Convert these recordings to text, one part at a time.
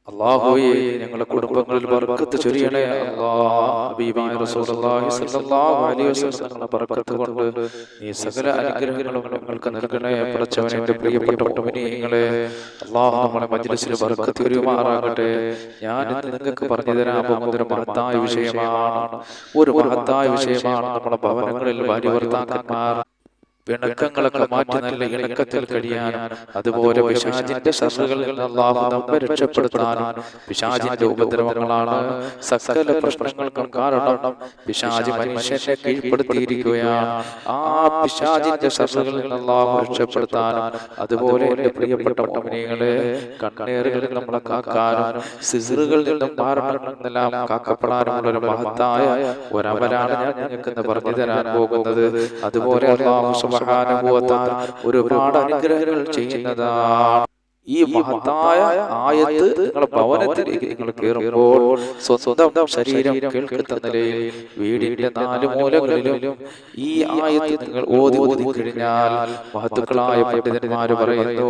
അല്ലാഹുവേ ഞങ്ങളുടെ കുടുംബങ്ങളിൽ ബർക്കത്ത് ചൊരിയണേ അല്ലാഹ്. ഹബീബായ റസൂലുള്ളാഹി സ്വല്ലല്ലാഹു അലൈഹി വസല്ലം തങ്ങളുടെ ബർക്കത്ത് കൊണ്ട് നീ സകല അനുഗ്രഹങ്ങളും ഞങ്ങൾക്ക് നൽകണേ പടച്ചവനെ. എൻ്റെ പ്രിയപ്പെട്ട മുഅ്മിനീങ്ങളെ, അല്ലാഹു നമ്മുടെ മജ്‌ലിസിൽ ബർക്കത്ത് ചൊരിയുമാറാകട്ടെ. ഞാൻ ഇന്ന് നിങ്ങൾക്ക് പറഞ്ഞു തരാൻ പോകുന്നത് ഒരു മഹത്തായ വിഷയമാണ്. നമ്മുടെ ഭവനങ്ങളിൽ ഭാര്യ ഭർത്താക്കന്മാർ പിണക്കങ്ങളൊക്കെ മാറ്റി നല്ല ഇണക്കത്തിൽ കഴിയാനും അതുപോലെ പിശാചിന്റെ ശർറുകളിൽ നിന്ന് അല്ലാഹു നമ്മെ രക്ഷപ്പെടുത്താനും. പിശാചിന്റെ ഉപദ്രവങ്ങളാണ് സകല പ്രശ്നങ്ങൾക്കും കാരണം. പിശാച് മനുഷ്യനെ കീഴ്പ്പെടുത്തിയിരിക്കുകയാണ്. ആ പിശാചിന്റെ ശർറുകളിൽ നിന്ന് അല്ലാഹു രക്ഷപ്പെടുത്താനും അതുപോലെ എൻ്റെ പ്രിയപ്പെട്ട മുഅ്മിനീങ്ങളെ, കണ്ണേറുകളിൽ നമ്മളെ കാക്കാനും സിഹ്റുകളിൽ നിന്നും മാരണങ്ങളിൽ നിന്നെല്ലാം കാക്കപ്പെടാനുമുള്ള ഒരു മഹത്തായ ഒരമലാണ് ഞാൻ നിങ്ങൾക്ക് പറഞ്ഞു തരാൻ പോകുന്നത്. അതുപോലെ അല്ലാഹു സുബ്ഹാനഹു വ തആല ഒരുപാട് അനുഗ്രഹങ്ങൾ ചെയ്യുന്നതാണ്. ഈ മഹത്തായ ആയത്ത് നിങ്ങളുടെ ഭവനത്തിലേക്ക് നിങ്ങൾ കയറുമ്പോൾ സ്വന്തം ശരീരം കേൾക്കുന്ന നിലയിൽ വീടിന്റെ 4 മൂലകളിലും ഈ ആയത്ത് നിങ്ങൾ ഓതി കഴിഞ്ഞാൽ മഹത്തുക്കളായ പണ്ഡിതന്മാര് പറയുന്നു,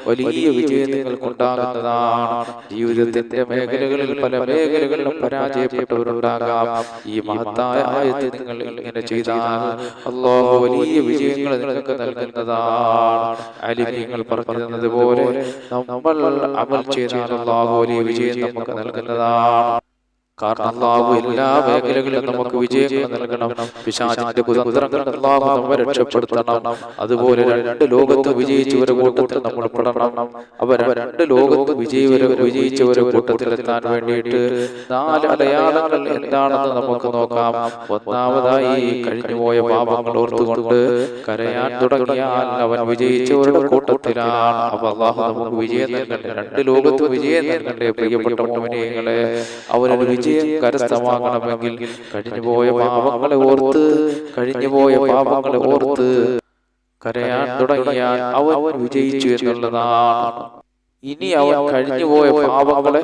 വലിയ വിജയം നിങ്ങൾക്കുണ്ടാകുന്നതാണ്. ജീവിതത്തിന്റെ മേഖലകളിൽ പല മേഖലകളിലും പരാജയപ്പെട്ടവരുണ്ടാകാം. ഈ മഹത്തായ ആയത്ത് നിങ്ങൾ ഇങ്ങനെ ചെയ്താൽ അല്ലാഹു വലിയ വിജയങ്ങൾ നിങ്ങൾക്ക് നൽകുന്നതാണ്. അലിമീങ്ങൾ പറഞ്ഞു തന്നതുപോലെ നമ്മൾ അമൽ ചെയ്താൽ അല്ലാഹു വലിയ വിജയം നമുക്ക് നൽകുന്നതാണ്. കാരണം അല്ലാഹു എല്ലാ മേഖലകളിലും നമുക്ക് വിജയങ്ങൾ നൽകണം. പിശാചിന്റെ കുതന്ത്രങ്ങളിൽ അല്ലാഹു നമ്മെ രക്ഷപ്പെടുത്തണം. അതുപോലെ 2 ലോകത്ത് വിജയിച്ചവരുടെ കൂട്ടത്തിൽ നമ്മൾ പെടണം. അവർ 2 ലോകത്ത് വിജയിച്ചവരുടെ കൂട്ടത്തിലെത്താൻ വേണ്ടിയിട്ട് 4 അടയാളങ്ങൾ എന്താണെന്ന് നമുക്ക് നോക്കാം. ഒന്നാമതായി, കഴിഞ്ഞുപോയ പാപങ്ങൾ ഓർത്തുകൊണ്ട് കരയാൻ തുടങ്ങിയാൽ അവൻ വിജയിച്ചവരുടെ കൂട്ടത്തിലാണ്. അപ്പൊ അല്ലാഹു നമുക്ക് വിജയം നൽകണ്ടേ, 2 ലോകത്ത് വിജയം നൽകണ്ടേ പ്രിയപ്പെട്ട മുഅ്മിനീങ്ങളെ. അവനൊരു വിജയം കരസ്ഥമാകണമെങ്കിൽ കഴിഞ്ഞുപോയ പാപങ്ങളെ ഓർത്ത് കരയാൻ തുടങ്ങിയാൽ അവൻ വിജയിച്ചു എന്നുള്ളതാണ്. ഇനി അവൻ കഴിഞ്ഞുപോയ പാപങ്ങളെ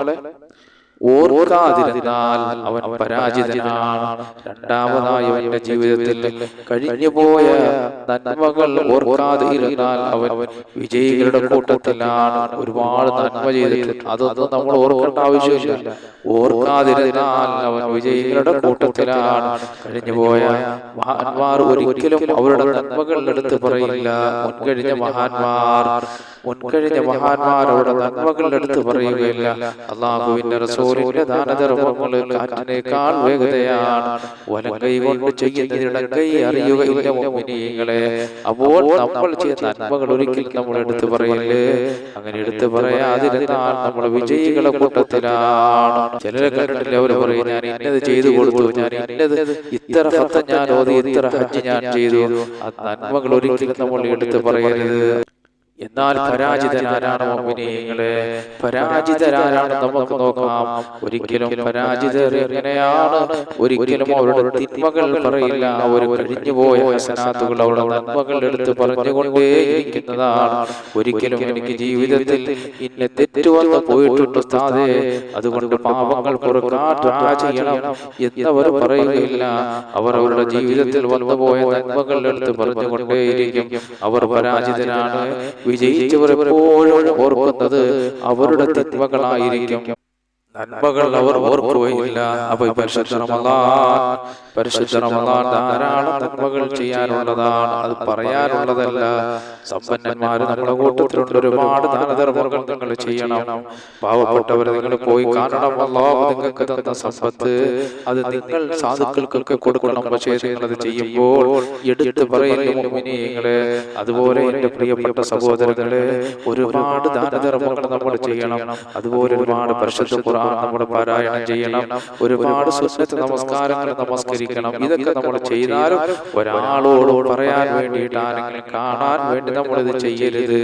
ഓർക്കാതിരുന്നാൽ അവൻ പരാജിതനാണ്. രണ്ടാമതായി അവന്റെ ജീവിതത്തിൽ കഴിഞ്ഞുപോയ നന്മകൾ ഓർക്കാതെ ഇരുന്നാൽ അവൻ വിജയികളുടെ കൂട്ടത്തിലാണ്. ഒരുപാട് നന്മ ചെയ്തിട്ട് അതൊന്നും നമ്മൾ ഓർക്കേണ്ട ആവശ്യമില്ല. ഓർക്കാതിരുന്നാൽ അവൻ വിജയികളുടെ കൂട്ടത്തിലാണ്. കഴിഞ്ഞുപോയ മഹാന്മാർ ഒരിക്കലും അവരുടെ നന്മകൾ എടുത്ത് പറയില്ല. മുൻകഴിഞ്ഞ മഹാന്മാർ അവരുടെ നന്മകൾ എടുത്ത് പറയുകയില്ല. അല്ലാഹുവിന്റെ റസൂലിന്റെ ദാനധർമ്മങ്ങൾ കാറ്റിനേക്കാൾ വേഗതയാണ്. വലങ്കൈ കൊണ്ട് ചെയ്യുന്നത് ഇടങ്കൈ അറിയുകയില്ല മുഅ്മിനീങ്ങളെ. അപ്പോൾ നമ്മൾ ചെയ്ത നന്മകൾ ഒരിക്കലും നമ്മൾ എടുത്ത് പറയില്ലേ. അങ്ങനെ എടുത്ത് പറയാതിരുന്നാൽ നമ്മൾ വിജയികളുടെ കൂട്ടത്തിലാണ്. ചിലരെ കണ്ടിട്ടില്ല, അവർ പറയും ഞാൻ ഇന്നത് ചെയ്തു കൊടുത്തു, ഞാൻ ഇന്നത് ഇത്ര ഹജ്ജ് ഞാൻ ഓതി, ഇത്ര ഹജ്ജ് ഞാൻ ചെയ്തു. ആ നന്മകൾ ഒരിക്കലും നമ്മൾ എടുത്ത് പറയരുത്. എന്നാൽ പരാജിതരാരാണ് മുഅ്മിനീങ്ങളെ? പരാജിതരാരാണ് നമുക്ക് നോക്കാം. ഒരിക്കലും പരാജിതർ എങ്ങനെയാണ്? ഒരിക്കലും അവരുടെ തിന്മകൾ പറയില്ല. അവർ കഴിഞ്ഞുപോയ ഹസനാത്തുകൾ, അവരുടെ നന്മകൾ എടുത്ത് പറഞ്ഞുകൊണ്ടേയിരിക്കുന്നതാണ്. ഒരിക്കലും എനിക്ക് ജീവിതത്തിൽ ഇന്ന തെറ്റ് വന്ന് പോയിട്ടുണ്ട് ഉസ്താദേ, അതുകൊണ്ട് പാപങ്ങൾ പൊറുക്കാൻ ചെയ്യണം എന്നവർ പറയുകയില്ല. അവർ അവരുടെ ജീവിതത്തിൽ വന്നുപോയ നന്മകൾ എടുത്ത് പറഞ്ഞുകൊണ്ടേയിരിക്കും. അവർ പരാജിതരാണ്. വിജയിച്ചവർ എപ്പോഴും ഓർക്കുന്നത് അവരുടെ തിന്മകളായിരിക്കും, നന്മകൾ അവർ ഓർക്കുകയില്ല. അപ്പൊ പരിശുദ്ധ റമളാൻ ധാരാളം നന്മകൾ ചെയ്യാനുള്ളതാണ്, അത് പറയാനുള്ളതല്ല. സമ്പന്നന്മാര് നമ്മുടെ കൂട്ടത്തിലുണ്ട്. ഒരുപാട് ദാനധർമ്മങ്ങൾ നിങ്ങൾ ചെയ്യണം. പാവപ്പെട്ടവരെ നിങ്ങൾ പോയി കാണണം. അല്ലാഹു നിങ്ങൾക്ക് തന്ന സമ്പത്ത് അത് നിങ്ങൾ സാധുക്കൾക്കൊക്കെ കൊടുക്കണം. പക്ഷേ നിങ്ങൾ അത് ചെയ്യുമ്പോൾ എടുത്ത് പറയുന്ന മുഅ്മിനീങ്ങളെ, അതുപോലെ എൻ്റെ പ്രിയപ്പെട്ട സഹോദരങ്ങളെ, ഒരുപാട് ദാനധർമ്മങ്ങൾ നമ്മൾ ചെയ്യണം. അതുപോലെ ഒരുപാട് പരിശുദ്ധ ഖുർആൻ നമ്മൾ പാരായണം ചെയ്യണം. ഒരുപാട് സുന്നത്ത് നമസ്കാരങ്ങൾ നമസ്കരിക്കണം. ഇതൊക്കെ നമ്മൾ ചെയ്താലും ഒരാളോട് പറയാൻ വേണ്ടിയിട്ട്, ആരെങ്കിലും കാണാൻ വേണ്ടി നമ്മളിത് ചെയ്യരുത്.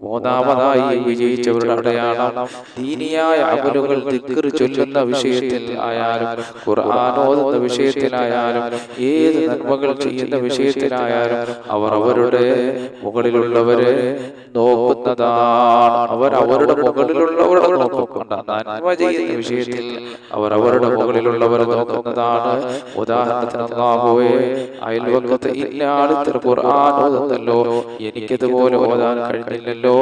മൂന്നാമതായി വിജയിച്ചവരുടെ അടയാളം, ദീനിയായ അമലുകൾ ദിക്ർ ചൊല്ലുന്ന വിഷയത്തിൽ ആയാലും, ഖുർആൻ ഓതുന്ന വിഷയത്തിലായാലും, ഏത് നന്മകൾ ചെയ്യുന്ന വിഷയത്തിലായാലും അവർ അവരുടെ മുകളിലുള്ളവരെ നോക്കുന്നതാണ്. അവർ അവരുടെ മുകളിലുള്ളവരുടെ നോക്കണ്ട, നന്മ ചെയ്യുന്ന വിഷയത്തിൽ അവർ അവരുടെ മുകളിലുള്ളവരെ നോക്കുന്നതാണ്. ഉദാഹരണത്തിന് അല്ലാഹുവേ, അയൽവക്കത്ത് ഇല്ലാതെ ഇത്ര ഖുർആൻ ഓതുന്നല്ലോ, എനിക്കതുപോലെ ഓതാൻ കഴിഞ്ഞില്ലല്ലോ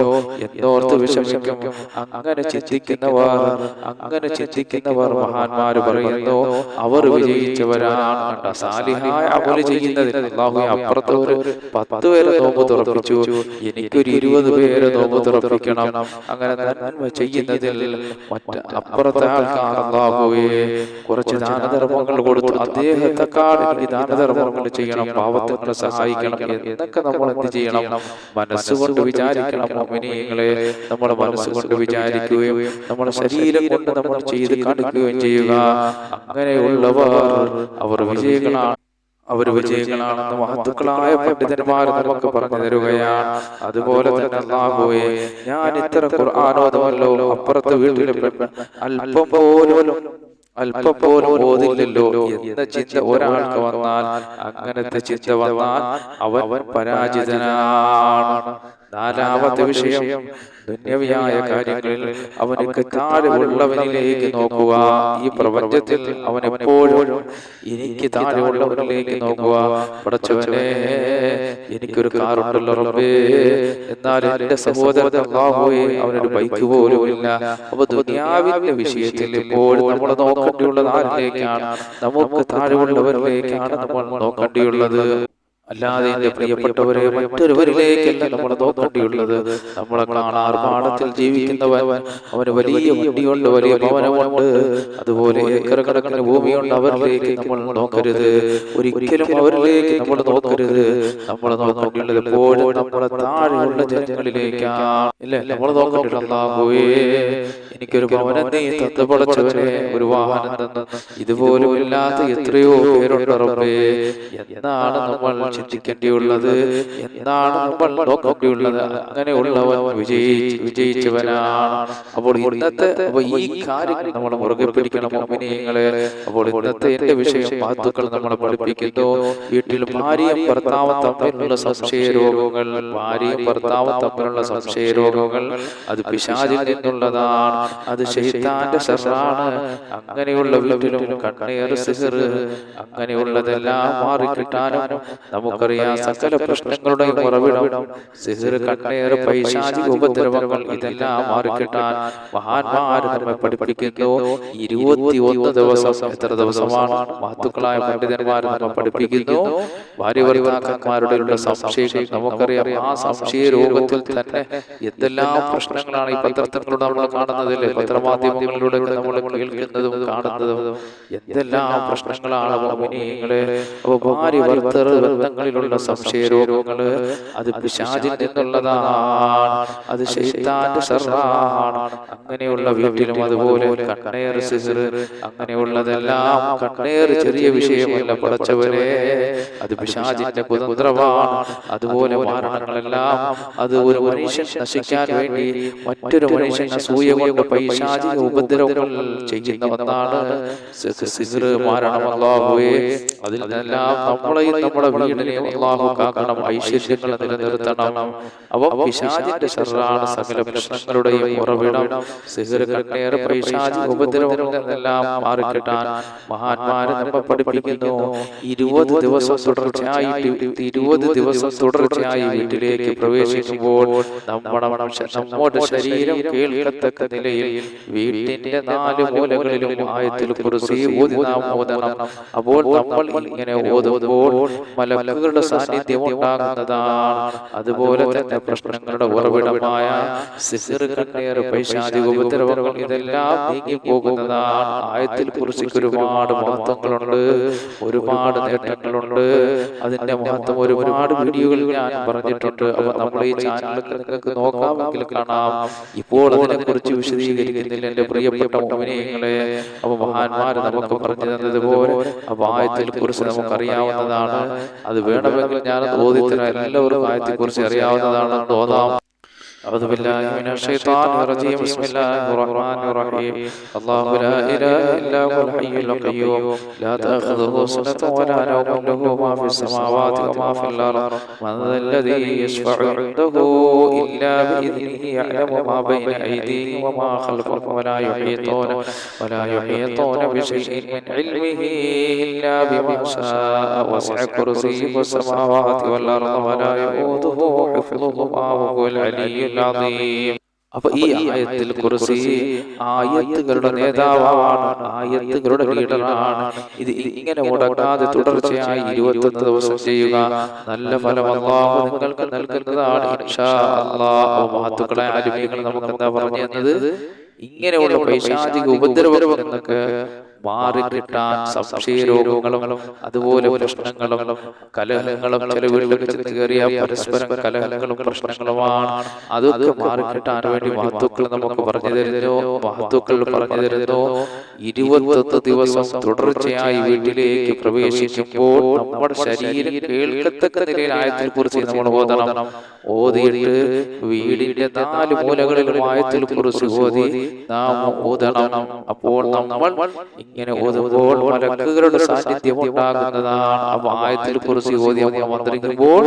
എന്നോർത്ത് വിഷമിക്കും. അങ്ങനെ ചിന്തിക്കുന്നവർ മഹാന്മാര് പറയുന്നു അവർ വിജയിച്ചവരാണ്. സാലിഹായ അമല് ചെയ്യുന്നതിൽ അല്ലാഹു അപ്പുറത്ത് ഒരു 10 പേരെ നോമ്പ് തുറപ്പിച്ചു, എനിക്കൊരു 20 പേരെ നോമ്പ് തുറപ്പിക്കണം. അങ്ങനെ നന്മ ചെയ്യുന്നതിൽ അപ്പുറത്തെ ആൾക്കാർ അല്ലാഹുവേ കുറച്ച് ദാനധർമ്മങ്ങൾ കൊടുത്തു, അദ്ദേഹത്തെക്കാൾ എനിക്ക് ദാനധർമ്മങ്ങൾ ചെയ്യണം, പാവങ്ങളെ സഹായിക്കണം എന്നൊക്കെ നമ്മൾ എന്ത് ചെയ്യണം? മനസ്സുകൊണ്ട് വിചാരിക്കണം. മുഅ്മിനീങ്ങളെ, നമ്മുടെ മനസ്സുകൊണ്ട് വിചാരിക്കുകയും നമ്മുടെ ശരീരം കൊണ്ട് നമ്മൾ ചെയ്ത് കാണിക്കുകയും ചെയ്യുക. അങ്ങനെയുള്ളവർ അവർ വിജയികളാണെന്ന് മഹത്തുക്കളായ പണ്ഡിതന്മാർ നമുക്ക് പറഞ്ഞു തരുകയാണ്. അതുപോലെ തന്നെ അല്ലാഹുവേ, ഞാൻ ഇത്ര ഖുർആൻ ഓതുമല്ലോ, അപ്പുറത്തെ വീട്ടിലെ അല്പം പോലും ഓതില്ലല്ലോ എന്ന ചിന്ത ഒരാൾക്ക് വന്നാൽ, അങ്ങനത്തെ ചിന്ത വന്നാൽ അവൻ പരാജിതനാണ്. നാലാമത്തെ വിഷയം, ദുന്യവിയായ കാര്യങ്ങളിൽ അവനക്ക് താഴെ ഉള്ളവനിലേക്ക് നോക്കുക. ഈ പ്രപഞ്ചത്തിൽ അവൻ എപ്പോഴും എനിക്ക് താഴെ ഉള്ളവനിലേക്ക് നോക്കുക. പടച്ചവനെ, എനിക്കൊരു കാറുണ്ടല്ലോ റബ്ബേ, എന്നാൽ എന്റെ സഹോദരൻ അല്ലാഹുവേ അവനൊരു ബൈക്ക് പോലും ഇല്ല. അപ്പൊ ദുനിയാവിന്റെ വിഷയത്തിൽ എപ്പോഴും നമ്മൾ നോക്കേണ്ടിയുള്ളത് ആരിലേക്കാണ്? നമുക്ക് താഴെ ഉള്ളവരിലേക്കാണ് നമ്മൾ നോക്കേണ്ടിയുള്ളത്. അല്ലാതെ എന്റെ പ്രിയപ്പെട്ടവരെ മറ്റൊരുവരിലേക്കല്ല നമ്മൾ നോക്കേണ്ടിയുള്ളത്. നമ്മളെ ആർഭാടത്തിൽ ജീവിക്കുന്നവൻ, അവന് വലിയ വണ്ടിയുണ്ട്, വലിയ ഭവനമുണ്ട്, അതുപോലെ ഏക്കർ കണക്കിന് ഭൂമിയുണ്ട്, അവരിലേക്ക് നമ്മൾ നോക്കരുത്. ഒരിക്കലും അവരിലേക്ക് നമ്മൾ നോക്കരുത്. നമ്മൾ നോക്കേണ്ടത് എപ്പോഴും നമ്മളെ താഴെയുള്ള ജനങ്ങളിലേക്കാണ്. ഇല്ലേ, നമ്മൾ നോക്കേണ്ടത് അല്ലാഹുവേ, എനിക്കൊരു ഭവനം നീ തന്നു പടച്ചവനെ, ഒരു വാഹനം തന്നു, ഇതുപോലും ഇല്ലാത്ത എത്രയോ പേരുണ്ട് റബ്ബേ എന്നാണ് നമ്മൾ ചിന്തിക്കേണ്ടിയുള്ളത്, എന്നാണ് നമ്മൾ നോക്കേണ്ടിയുള്ളത്. അങ്ങനെയുള്ളവൻ വിജയിച്ചവനാണ്. അപ്പോൾ ഈ കാര്യങ്ങൾ നമ്മൾ മുറുകെ പിടിക്കണം മുഅ്മിനീങ്ങളെ. അപ്പോൾ ഇന്നത്തെ എന്റെ വിഷയം മഹത്തുക്കൾ നമ്മളെ പഠിപ്പിക്കുന്നു. വീട്ടിൽ ഭാര്യയും ഭർത്താവും തമ്മിലുള്ള സംശയ രോഗങ്ങൾ, അത് പിശാചിൽ നിന്നുള്ളതാണ്, അത് ശൈത്താന്റെ ശർറാണ്. അങ്ങനെയുള്ള വീട്ടിലും കണ്ണേർ, സിഹർ, അങ്ങനെയുള്ളതെല്ലാം മാറിക്കിട്ടാനും നമുക്കറിയാം സകല പ്രശ്നങ്ങളുടെ ഉറവിടം സിഹർ, കണ്ണേർ, പൈശാചിക ഉപദ്രവങ്ങൾ ഇതെല്ലാം മാറിക്കിട്ടാൻ മഹാന്മാർ നമ്മെ പഠിപ്പിക്കുന്നു. 21 ദിവസം, എത്ര ദിവസമാണ് മഹത്തുക്കളായ പണ്ഡിതന്മാർ നമ്മെ പഠിപ്പിക്കുന്നു. ഭാര്യ ഭർത്താക്കന്മാരുടെ സംശയങ്ങൾ നമുക്കറിയാം. ആ സംശയ രോഗത്തിൽ തന്നെ എന്തെല്ലാം പ്രശ്നങ്ങളാണ് ഈ പത്രത്തിലൂടെ നമ്മൾ കാണുന്നതല്ലേ, പത്രമാധ്യമങ്ങളിലൂടെ നമ്മൾ കേൾക്കുന്നതും കാണുന്നതും. എന്തെല്ലാം പ്രശ്നങ്ങളാണ് മുഅ്മിനീങ്ങളെ. അപ്പോൾ ഭാര്യ ഭർത്തൃ ബന്ധങ്ങളിലുള്ള സംശയ രോഗങ്ങള് അത് പിശാചിൽ നിന്നുള്ളതാണ്, അത് ശൈത്താന്റെ ശർറാണ്. അങ്ങനെയുള്ള വീട്ടിലും അതുപോലെ കണ്ണേർ, സിഹർ, അങ്ങനെയുള്ളതെല്ലാം, കണ്ണേർ ചെറിയ വിഷയമല്ല പടച്ചവരെ, അത് പിശാചിന്റെ കുതന്ത്രമാണ്. അതുപോലെ മരണങ്ങളെല്ലാം അത് ഒരു മനുഷ്യൻ നശിക്കാൻ വേണ്ടി മറ്റൊരു മനുഷ്യൻ അസൂയ കൊണ്ട് പൈശാചിക ഉപദ്രവങ്ങൾ ചെയ്യുന്ന ഒന്നാണ് സിഹർ, മരണം. അല്ലാഹുവേ, അതിൽ നിന്നെല്ലാം നമ്മളെയും നമ്മുടെ വീടിനെയും അല്ലാഹു കാക്കണം, ഐശ്വര്യങ്ങൾ നിലനിർത്തണം. അവ പിശാചിന്റെ ശർറാണ്, സകല പ്രശ്നങ്ങളുടെയും ഉറവിടം. സിഹർ, കണ്ണേർ, പൈശാചിക ഉപദ്രവങ്ങളിൽ നിന്നെല്ലാം മാറിക്കിട്ടാൻ മഹാന്മാര് നമ്മെ പഠിപ്പിക്കുന്നു. 20 ദിവസം തുടർച്ചയായി വീട്ടിലേക്ക് പ്രവേശിക്കുമ്പോൾ നമ്മുടെ ശരീരം കേൾക്കത്തക്ക നിലയിൽ വീട്ടിന്റെ 4 മൂലകളിലും ആയത്തുൽ കുർസി ഓതണം. അപ്പോൾ നമ്മൾ ഇങ്ങനെ ഓതുമ്പോൾ മലക്കുകളുടെ സാന്നിധ്യം ഉണ്ടാകുന്നതാണ്. അതുപോലെ തന്നെ പ്രശ്നങ്ങളുടെ ഉറവിടമായ സിഹർ, കണ്ണേർ, പൈശാചിക ഉപദ്രവങ്ങൾ ഇതെല്ലാം നീങ്ങിപ്പോകുന്നതാണ്. ആയത്തുൽ കുർസിക്ക് ഒരുപാട് മഹത്വങ്ങളുണ്ട്, ഒരുപാട് നേട്ടങ്ങളുണ്ട്. അതിന്റെ മഹത്വം ഒരുപാട് വീഡിയോകൾ ഞാൻ പറഞ്ഞിട്ടുണ്ട്. അപ്പൊ നമ്മൾ ഈ ചാനലൊക്കെ നിങ്ങൾക്ക് നോക്കാമെങ്കിൽ കാണാം. ഇപ്പോൾ അതിനെ കുറിച്ച് വിശദീകരിക്കുന്നില്ല എന്റെ പ്രിയപ്പെട്ട മുഅ്മിനീങ്ങളെ. അപ്പൊ മഹാന്മാര് നമുക്ക് പറഞ്ഞു തന്നതുപോലെ ആയത്തുൽ കുർസി നമുക്കറിയാവുന്നതാണ്. അത് വേണമെങ്കിൽ ഞാൻ ഓതിത്തരാം, എല്ലാവർക്കും ആയത്തുൽ കുർസി അറിയാവുന്നതാണ്, ഓതാം. أعوذ بالله من الشيطان الرجيم بسم الله الرحمن الرحيم الله لا إله إلا هو الحي القيوم لا تأخذه سنة ولا نوم له ما في السماوات وما في الأرض من ذا الذي يشفع عنده إلا بإذنه يعلم ما بين أيديهم وما خلفهم ولا يحيطون بشيء من علمه إلا بما شاء وسع كرسيه السماوات والأرض ولا يؤوده حفظهما وهو العلي العظيم. അപ്പൊ ഈ ആയത്തിൽ കുർസി ആയത്തുകളുടെ നേതാവാണ്, ആയത്തുകളുടെ ലീഡറാണ്. ഇത് ഇങ്ങനെ മുടങ്ങാതെ തുടർച്ചയായി 21 ദിവസം ചെയ്യുക. നല്ല ഫലം അല്ലാഹു നിങ്ങൾക്ക് നൽകുന്നതാണ് ഇൻഷാ അല്ലാഹ്. മഹത്തുക്കളെ ആലിമീങ്ങൾ നമുക്ക് എന്താ പറഞ്ഞു തന്നത്? ഇങ്ങനെയുള്ള പൈശാചിക ഉപദ്രവങ്ങളിൽ നിന്നൊക്കെ മാറി കിട്ടാൻ സംശയരോഗങ്ങളും അതുപോലെ പ്രശ്നങ്ങളും കലഹങ്ങളും ചില വീടുകളിൽ ചെന്ന് കയറിയ പരസ്പരം കലഹങ്ങളും പ്രശ്നങ്ങളുമാണ്. അതൊക്കെ മാറി കിട്ടാൻ വേണ്ടി മഹത്തുക്കൾ നമുക്ക് പറഞ്ഞു തരുന്നു. മഹത്തുക്കൾ പറഞ്ഞു തരുന്നു 21 ദിവസം തുടർച്ചയായി വീട്ടിലേക്ക് പ്രവേശിക്കുമ്പോൾ നമ്മുടെ ശരീരം കേൾക്കത്തക്ക നിലയിൽ ആയത്തിൽ കുറിച്ച് നമ്മൾ ഓതണം. ഓതിയിട്ട് വീടിന്റെ 4 മൂലകളിലും ആയത്തിൽ കുറിച്ച് ഓതി നാം ഓതണം. അപ്പോൾ നമ്മൾ ഇങ്ങനെ ഓതുമ്പോൾ മലക്കുകളുടെ സാന്നിധ്യം ഉണ്ടാകുന്നതാണ്. അപ്പൊ ആയത്തിൽ കുറിച്ച് ഓതി മന്ത്രിക്കുമ്പോൾ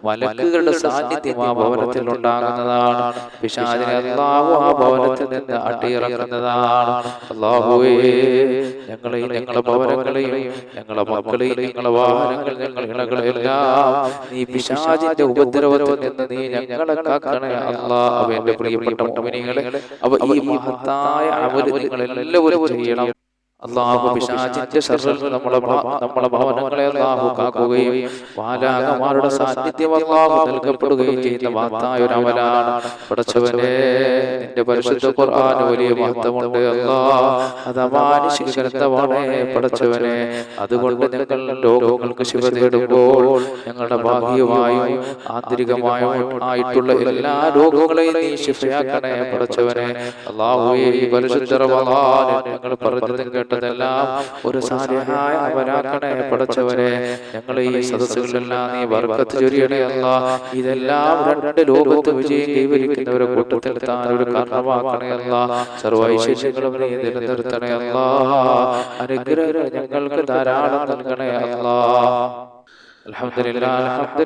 മലക്കുകളുടെ സാന്നിധ്യം ആ ഭവനത്തിൽ ഉണ്ടാകുന്നതാണ്. പിശാചിനെ അല്ലാഹു ആ ഭവനത്തിൽ നിന്ന് അടിയിറക്കുന്നതാണ്. അല്ലാഹുവേ, ഞങ്ങളെയും ഞങ്ങളുടെ ഭവനങ്ങളെയും ഞങ്ങളുടെ മക്കളെയും ഞങ്ങളുടെ വാഹനങ്ങൾ ഞങ്ങളുടെ ഇണകളെല്ലാം നീ പിശാചിന്റെ ഉപദ്രവത്തിൽ നിന്ന് നീ ഞങ്ങളെ കാക്കണേ അല്ലാഹ്. എന്റെ പ്രിയപ്പെട്ട മുഅ്മിനീങ്ങളെ, അപ്പൊ ഈ മഹത്തായ അമൽ നിങ്ങൾ എല്ലാവരും ചെയ്യണം. അല്ലാഹു പിശാചിന്റെ ശർറിൽ നമ്മുടെ ഭവനങ്ങളെ അല്ലാഹു കാക്കുകയും മാലാഖമാരുടെ സാന്നിധ്യം അല്ലാഹു നൽകപ്പെടുകയും ചെയ്യുന്ന മഹത്തായ ഒരു അമലാണ്. പടച്ചവനെ, നിന്റെ പരിശുദ്ധ ഖുർആൻ വലിയ മഹത്വമുണ്ട് അല്ലാഹ്. അത് അമാനുഷിക ഗ്രന്ഥമാണ് പടച്ചവനെ. അതുകൊണ്ട് ഞങ്ങൾ ലോകങ്ങൾക്ക് ശിവ തേടുമ്പോൾ ഞങ്ങളുടെ ബാഹ്യമായും ആന്തരികമായും ആയിട്ടുള്ള എല്ലാ രോഗങ്ങളെയും നീ ശിഫയാക്കണേ പടച്ചവനെ. അല്ലാഹുവേ, ഈ പരിശുദ്ധ റമളാൻ ഞങ്ങൾ പറഞ്ഞത് െല്ലാം ഒരു സാലിഹായ അമലാക്കണേ പടച്ചവനെ. ഞങ്ങളെ ഈ സദസ്സുകളിലെല്ലാം നീ ബർക്കത്ത് ചൊരിയണേ അല്ലാഹ്. ഇതെല്ലാം 2 ലോകത്ത് വിജയം കൈവരിക്കുന്നവരെ കൂട്ടത്തിൽ താൻ ഒരു കാരണമാക്കണേ അല്ലാഹ്. സർവ്വ ഐശ്വര്യങ്ങളും നീ നിലനിർത്തണേ അല്ലാഹ്. അനുഗ്രഹം ഞങ്ങൾക്ക് ധാരാളം നൽകണേ അല്ലാഹ്. الحمد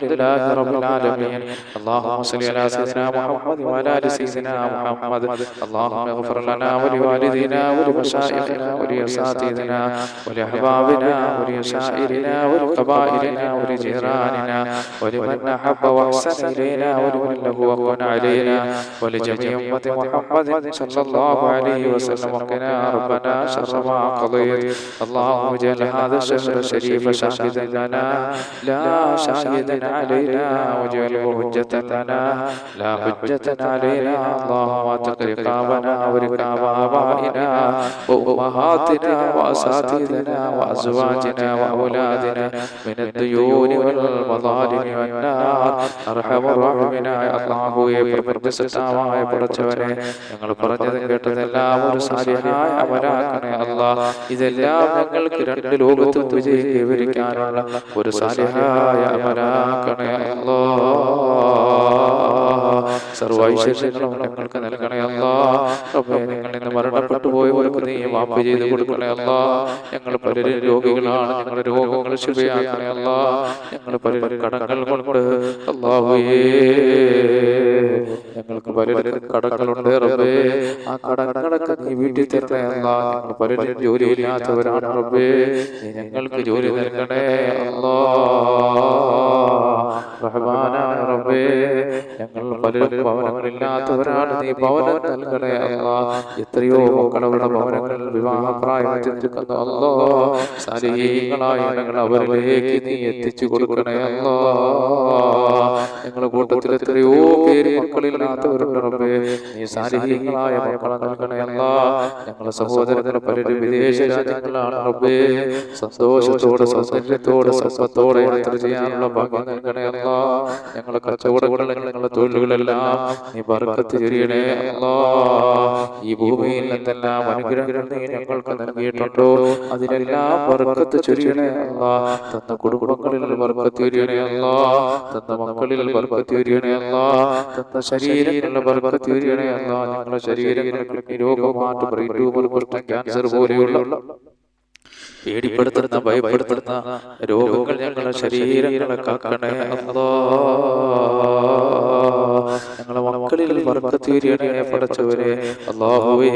لله رب العالمين. اللهم صل على سيدنا محمد وعلى ال سيدنا محمد. اللهم اغفر لنا ولوالدينا ولمشايخنا ولأساتذتنا ولأحبابنا ولشائرنا ولقبائلنا ولجيراننا ولمن أحب وأحسن إلينا ولمن له حق علينا ولجميع أمة محمد صلى الله عليه وسلم. وقنا ربنا شر ما قضيت. اللهم اجعل هذا الشهر الشريف شاهدا لنا لا شاهدا علينا واجعله حجة لنا لا حجة علينا. اللهم اعتق رقابنا ورقاب آبائنا وأمهاتنا وأساتذتنا وأزواجنا وأولادنا من الديون والمظالم والنار. أرحم الراحمين. അല്ലാഹുവേ, പ്രപഞ്ചസത്താവായ പടച്ചവനെ, ഞങ്ങൾ പറഞ്ഞതും കേട്ടതെല്ലാം ഒരു സാലിഹായ അമലാക്കണേ അല്ലാഹ്. ഇതെല്ലാം ഞങ്ങൾക്ക് 2 ലോകത്തും വിജയം കൈവരിക്കാനുള്ള ഒരു സാലിഹായ അമലാക്കണേ അല്ലാഹ്. സർവ്വ ഐശ്വര്യങ്ങളും ഞങ്ങൾക്ക് നൽകണേ അല്ലാഹ്. റബ്ബേ, ഞങ്ങൾ ഇന്ന് മരണപ്പെട്ടു പോയവർക്ക് നീ മാപ്പ് ചെയ്ത് കൊടുക്കണേ അല്ലാഹ്. ഞങ്ങൾ പലരും രോഗികളാണ്, ഞങ്ങളുടെ രോഗങ്ങൾ ശുഭയാക്കണേ അല്ലാഹ്. ഞങ്ങൾ പലരും കടങ്ങൾ കൊണ്ട് അല്ലാഹുവേ, ഞങ്ങൾക്ക് പലരും കടങ്ങളുണ്ട് റബ്ബേ. ആ കടങ്ങളൊക്കെ നീ വീട്ടിൽ തരണേ അല്ലാഹ്. ഞങ്ങൾ പലരും ജോലിയില്ലാത്തവരാണ് റബ്ബേ. നീ ഞങ്ങൾക്ക് ജോലി നൽകണേ അല്ലാഹ്. റഹ്മാനായ റബ്ബേ, ഞങ്ങൾ പലരും ഭവനങ്ങളില്ലാത്തവരാണ്. നീ ഭവനം നൽകണേ അല്ലാഹ്. എത്രയോ മക്കളുടെ ഭവനങ്ങൾ വിവാഹപ്രായത്തിൽ നിൽക്കുന്നു അല്ലാഹ്. സാലിഹീങ്ങളായ ഞങ്ങൾ അവരിലേക്ക് നീ എത്തിച്ചു കൊടുക്കണേ അല്ലാഹ്. ഞങ്ങളുടെ കൂട്ടത്തിൽ എത്രയോ പേര് മക്കളില്ലാത്തവരുണ്ട് റബ്ബേ. നീ സാലിഹീങ്ങളായ മക്കളെ നൽകണേ അല്ലാഹ്. ഞങ്ങളുടെ സഹോദരങ്ങൾ പലരും വിദേശ രാജ്യങ്ങളാണ് റബ്ബേ. സന്തോഷത്തോടെ സൗന്ദര്യത്തോടെ സമ്പത്തോടെ യാത്ര ചെയ്യാനുള്ള ഭാഗ്യം നൽകണേ നൽകണേ അല്ലാ. ഞങ്ങളെ കച്ചവടങ്ങളിൽ ഞങ്ങളുടെ തൊഴിലുകളെല്ലാം നീ ബർക്കത്ത് ചൊരിയണേ അല്ലാ. ഈ ഭൂമിയിൽ എന്തെല്ലാം അനുഗ്രഹങ്ങൾ നീ ഞങ്ങൾക്ക് നൽകിയിട്ടുണ്ടോ അതിലെല്ലാം ബർക്കത്ത് ചൊരിയണേ അല്ലാ. തന്ന കുടുംബങ്ങളിൽ ബർക്കത്ത് ചൊരിയണേ അല്ലാ. തന്ന മക്കളിൽ ബർക്കത്ത് ചൊരിയണേ അല്ലാ. തന്ന ശരീരങ്ങളിൽ ബർക്കത്ത് ചൊരിയണേ അല്ലാ. ഞങ്ങളുടെ ശരീരങ്ങൾക്ക് രോഗമാറ്റം, ബ്രെയിൻ ട്യൂമർ, കുഷ്ഠം, ക്യാൻസർ പോലെയുള്ള പേടിപ്പെടുത്തുന്ന ഭയപ്പെടുത്തുന്ന രോഗങ്ങൾ ഞങ്ങളുടെ ശരീരങ്ങളെ കാക്കണേ അല്ലാ. ഞങ്ങളെ മക്കളിൽ ബർക്കത്ത് ചൊരിയണേ പടച്ചവരെ അല്ലാഹുവേ.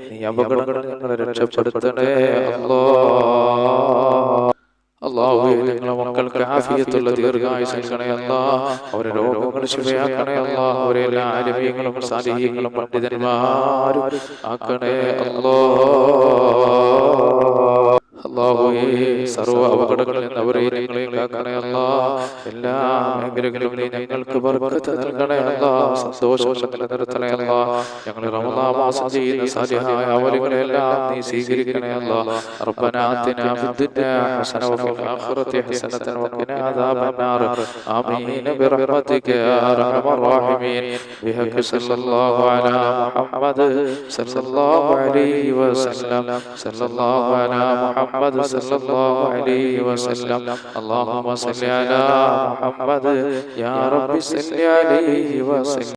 നീ അപകടങ്ങളിൽ ഞങ്ങളെ രക്ഷപ്പെടുത്തണേ അല്ലാ. അല്ലാഹുവേ, ഞങ്ങളെ മക്കൾക്ക് ആഫിയത്തുള്ള ദീർഘായുസ്സ് നൽകണേ അല്ലാ. അവരെ രോഗങ്ങൾ ശിഫയാക്കണേ അല്ലാ. അവരെ എല്ലാ ആലിമീങ്ങളും സാലിഹീങ്ങളും പണ്ഡിതന്മാരും ആക്കണേ അല്ലാ. അല്ലാഹുവേ, സർവ്വ അപകടങ്ങളിൽ നിന്ന് അവരെ ഞങ്ങളെ കാക്കണേ അല്ലാ. എല്ലാ മേഖലകളിലും നീ ഞങ്ങൾക്ക് ബർക്കത്ത് നൽകണേ അല്ലാ. സന്തോഷങ്ങൾ നിലനിർത്തണേ അല്ലാ. ഞങ്ങൾ റമദാൻ മാസം ചെയ്യുന്ന സാലിഹായ അമലുകളെല്ലാം നീ സ്വീകരിക്കണേ അല്ലാ. റബ്ബനാ ആതിനാ ഫിദ്ദുനിയാ ഹസന വഫിൽ ആഖിറതി ഹസനതൻ വഖിനാ അദാബന്നാർ. ആമീൻ ബിറഹ്മതിക യാ അർഹമർ റഹീമീൻ. ബിഹഖ് സല്ലല്ലാഹു അലാ മുഹമ്മദ് സല്ലല്ലാഹു അലൈഹി വസല്ലം. സല്ലല്ലാഹു അലാ മുഹമ്മദ് സല്ലല്ലാഹു അലൈഹി വസല്ലം. അല്ലാഹുമ്മ സല്ലി അലാ മുഹമ്മദ് യാ റബ്ബി സല്ലി അലൈഹി വസല്ലം.